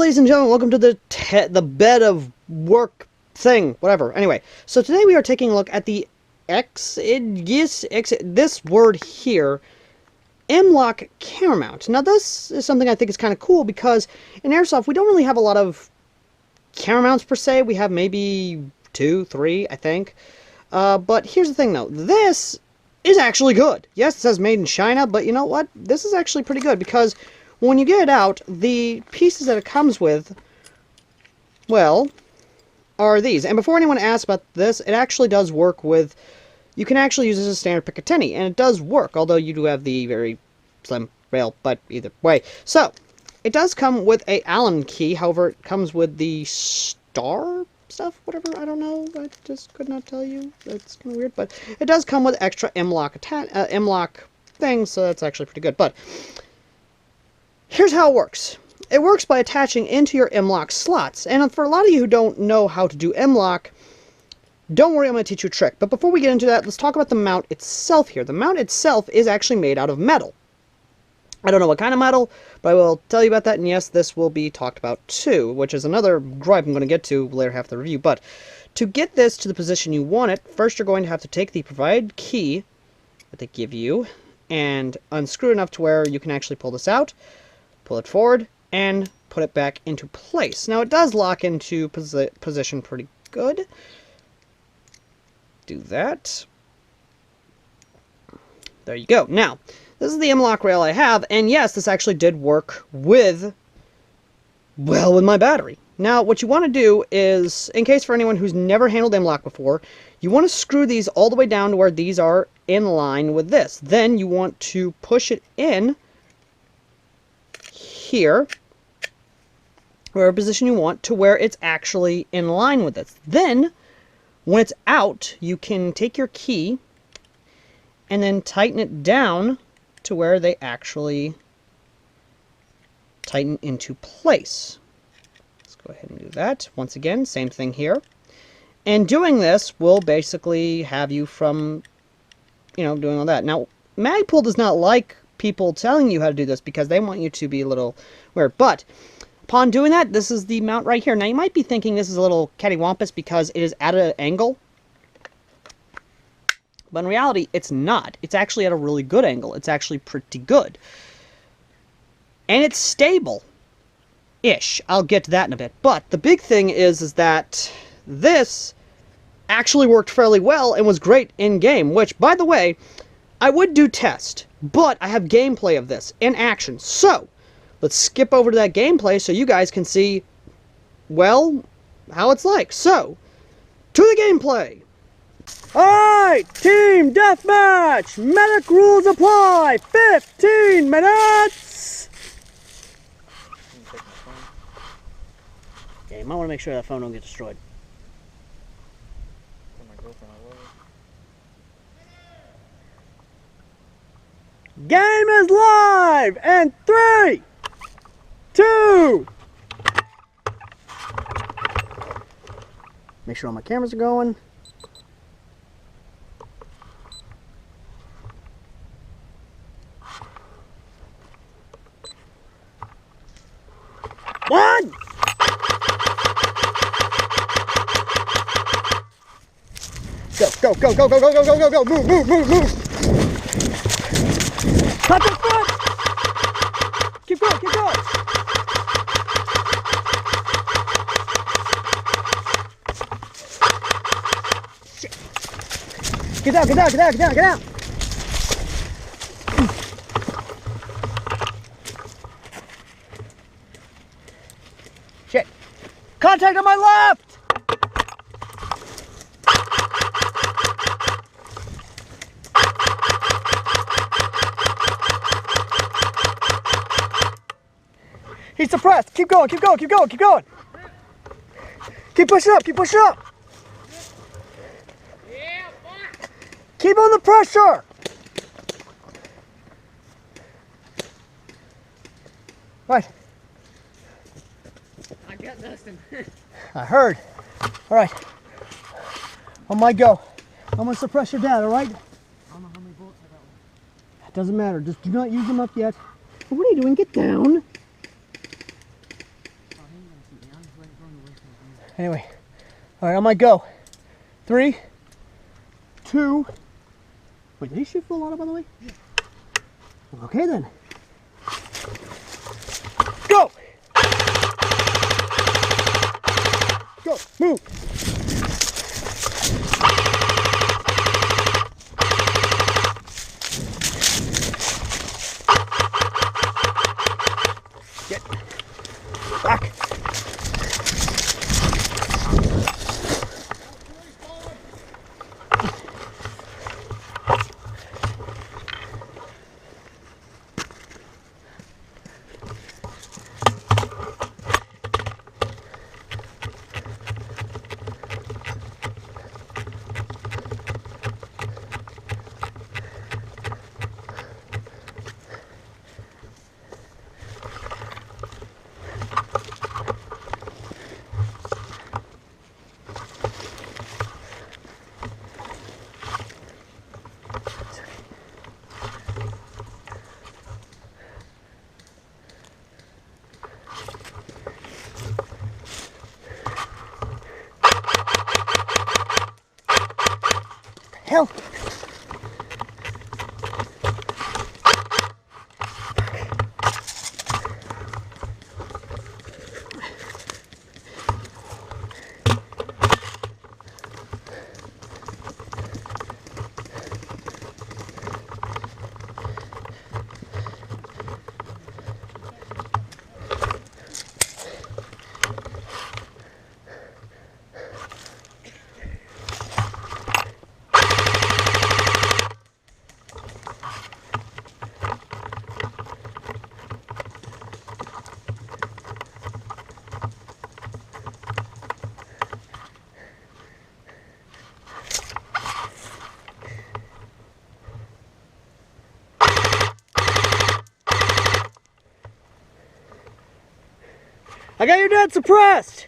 ladies and gentlemen, welcome to the bed of work thing, whatever. Anyway, so today we are taking a look at the this word here, m-lok camera mount. Now this is something I think is kind of cool because in Airsoft we don't really have a lot of camera mounts per se. We have maybe 2, 3, I think. But here's the thing though, this is actually good. Yes, it says made in China, but you know what? This is actually pretty good because when you get it out, the pieces that it comes with, well, are these. And before anyone asks about this, it actually does work with, you can actually use this as a standard Picatinny, and it does work, although you do have the very slim rail, but either way. So, it does come with a Allen key, however, it comes with the star stuff, whatever, I don't know, I just could not tell you, that's kind of weird, but it does come with extra m-lok things, so that's actually pretty good. But here's how it works. It works by attaching into your m-lok slots. And for a lot of you who don't know how to do m-lok, don't worry, I'm going to teach you a trick. But before we get into that, let's talk about the mount itself here. The mount itself is actually made out of metal. I don't know what kind of metal, but I will tell you about that. And yes, this will be talked about too, which is another gripe I'm going to get to later half the review. But to get this to the position you want it, first you're going to have to take the provided key that they give you and unscrew enough to where you can actually pull this out, pull it forward, and put it back into place. Now it does lock into position pretty good. Do that. There you go. Now, this is the m-lok rail I have, and yes, this actually did work with, well, with my battery. Now, what you want to do is, in case for anyone who's never handled m-lok before, you want to screw these all the way down to where these are in line with this. Then you want to push it in here, whatever position you want, to where it's actually in line with this. Then, when it's out, you can take your key and then tighten it down to where they actually tighten into place. Let's go ahead and do that. Once again, same thing here. And doing this will basically have you from, you know, doing all that. Now, Magpul does not like people telling you how to do this because they want you to be a little weird. But upon doing that, this is the mount right here. Now you might be thinking this is a little cattywampus because it is at an angle. But in reality, it's not. It's actually at a really good angle. It's actually pretty good. And it's stable-ish. I'll get to that in a bit. But the big thing is that this actually worked fairly well and was great in-game, which, by the way, I would do test, but I have gameplay of this in action. So, let's skip over to that gameplay so you guys can see, well, how it's like. So, to the gameplay. Alright, team deathmatch! Medic rules apply! 15 minutes! Yeah, you might want to make sure that phone don't get destroyed. Game is live! And 3, 2... Make sure all my cameras are going. One! Go, go, go, go, go, go, go, go, go, go, move, move, move, move! Cut the front! Keep going, keep going! Shit. Get down, get down, get down, get down, get down! Shit! Contact on my left! He's suppressed. Keep going, keep going, keep going, keep going. Keep pushing up, keep pushing up. Keep on the pressure. Right. I got Dustin. I heard. All right. On my go. I'm going to suppress your dad, all right? I don't know how many bullets I got. It doesn't matter. Just do not use them up yet. What are you doing? Get down. Anyway, all right, on my go. 3, 2. Wait, did he shoot full auto, by the way? Yeah. Okay, then. Go! Go, move! Get back. Hell. I got your dad suppressed!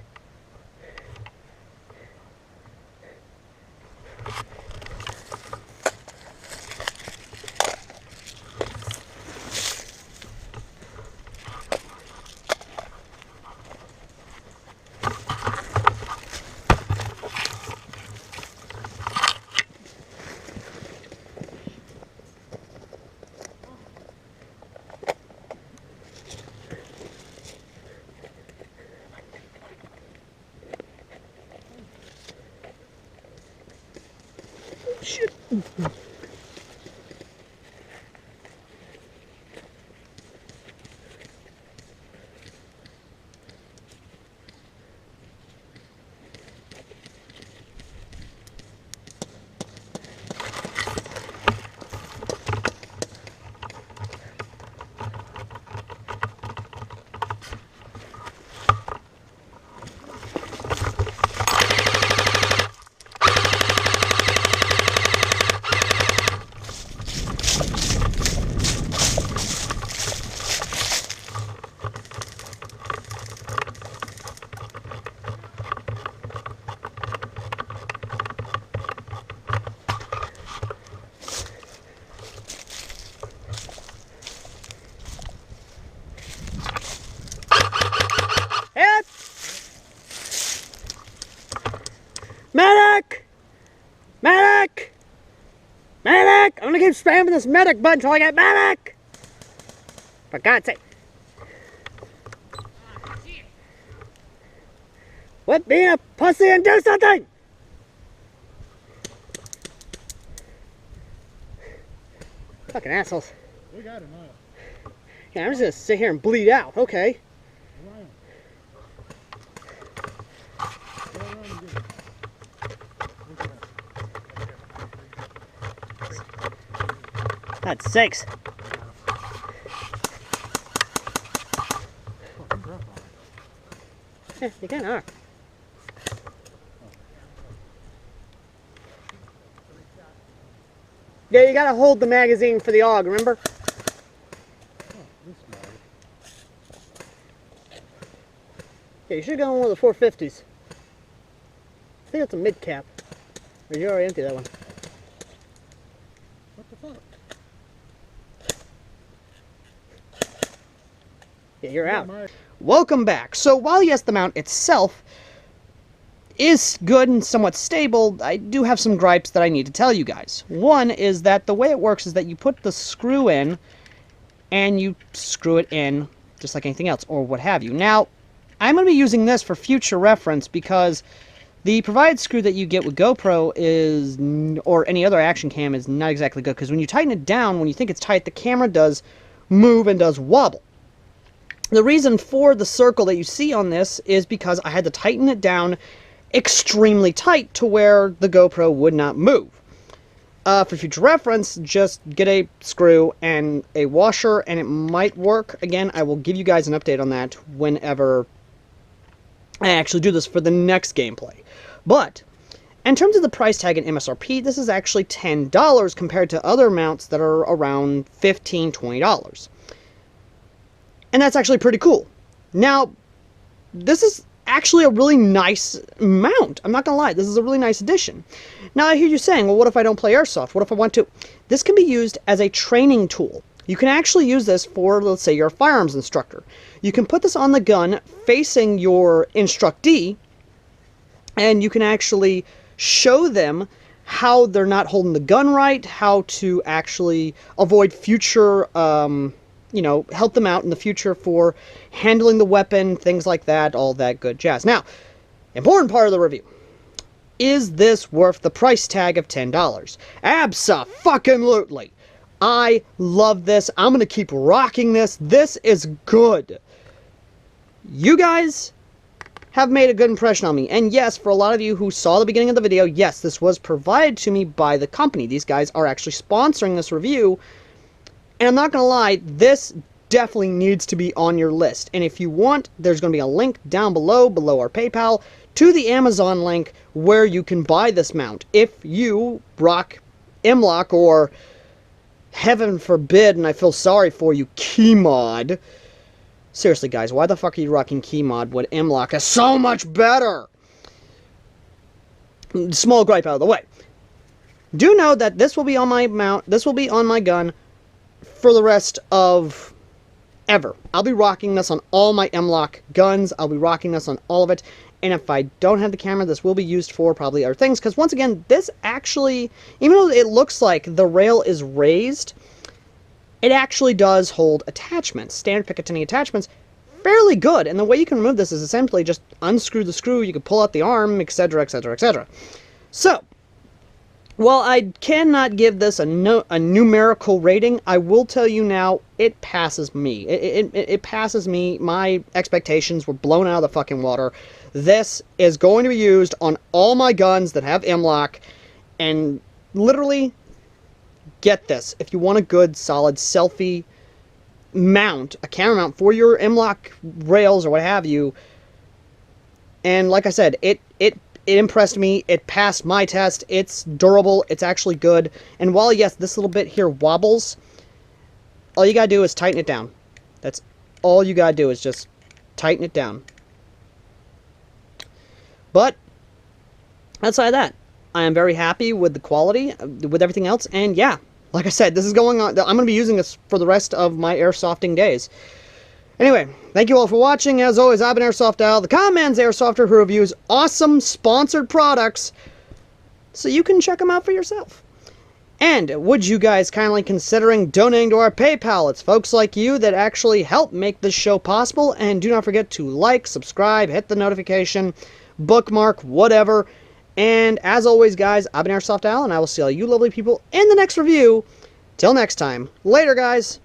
Shit. Hit! Medic! Medic! Medic! I'm gonna keep spamming this medic button until I get medic! For God's sake. Quit being a pussy and do something! Fucking assholes. We got him up. Yeah, I'm just gonna sit here and bleed out, okay. God's sakes. Yeah, you kinda are. Yeah, you gotta hold the magazine for the AUG, remember? Yeah, you should have gone one of the 450s. I think that's a mid cap. Or you already emptied that one. What the fuck? Yeah, you're out. Welcome back. So while yes, the mount itself is good and somewhat stable, I do have some gripes that I need to tell you guys. One is that the way it works is that you put the screw in, and you screw it in just like anything else, or what have you. Now, I'm going to be using this for future reference because the provided screw that you get with GoPro is, or any other action cam, is not exactly good, because when you tighten it down, when you think it's tight, the camera does move and does wobble. The reason for the circle that you see on this is because I had to tighten it down extremely tight to where the GoPro would not move. For future reference, just get a screw and a washer and it might work. Again, I will give you guys an update on that whenever I actually do this for the next gameplay. But in terms of the price tag and MSRP, this is actually $10 compared to other mounts that are around $15, $20. And that's actually pretty cool. Now, this is actually a really nice mount. I'm not gonna lie, this is a really nice addition. Now I hear you saying, well, what if I don't play airsoft? What if I want to? This can be used as a training tool. You can actually use this for, let's say, you're a firearms instructor. You can put this on the gun facing your instructee, and you can actually show them how they're not holding the gun right, how to actually avoid future help them out in the future for handling the weapon, things like that, all that good jazz. Now, important part of the review. Is this worth the price tag of $10? Abso-fucking-lutely. I love this. I'm going to keep rocking this. This is good. You guys have made a good impression on me. And yes, for a lot of you who saw the beginning of the video, yes, this was provided to me by the company. These guys are actually sponsoring this review. And I'm not going to lie, this definitely needs to be on your list. And if you want, there's going to be a link down below our PayPal, to the Amazon link where you can buy this mount. If you rock m-lok or, heaven forbid, and I feel sorry for you, key mod. Seriously, guys, why the fuck are you rocking key mod when m-lok is so much better? Small gripe out of the way. Do know that this will be on my mount, this will be on my gun for the rest of ever. I'll be rocking this on all my m-lok guns. I'll be rocking this on all of it. And if I don't have the camera, this will be used for probably other things. Because once again, this actually, even though it looks like the rail is raised, it actually does hold attachments, standard Picatinny attachments, fairly good. And the way you can remove this is essentially just unscrew the screw, you can pull out the arm, etc., etc., etc. So, while I cannot give this a numerical rating, I will tell you now, it passes me. It passes me. My expectations were blown out of the fucking water. This is going to be used on all my guns that have m-lok, and literally, get this. If you want a good, solid selfie mount, a camera mount for your m-lok rails or what have you, and like I said, it impressed me. It passed my test. It's durable. It's actually good. And while, yes, this little bit here wobbles, all you gotta do is tighten it down. That's all you gotta do is just tighten it down. But, outside of that, I am very happy with the quality, with everything else. And yeah, like I said, this is going on. I'm going to be using this for the rest of my airsofting days. Anyway, thank you all for watching. As always, I've been AirsoftAL, the common man's airsofter who reviews awesome sponsored products so you can check them out for yourself. And would you guys kindly considering donating to our PayPal? It's folks like you that actually help make this show possible. And do not forget to like, subscribe, hit the notification, bookmark, whatever. And as always, guys, I've been AirsoftAL, and I will see all you lovely people in the next review. Till next time. Later, guys.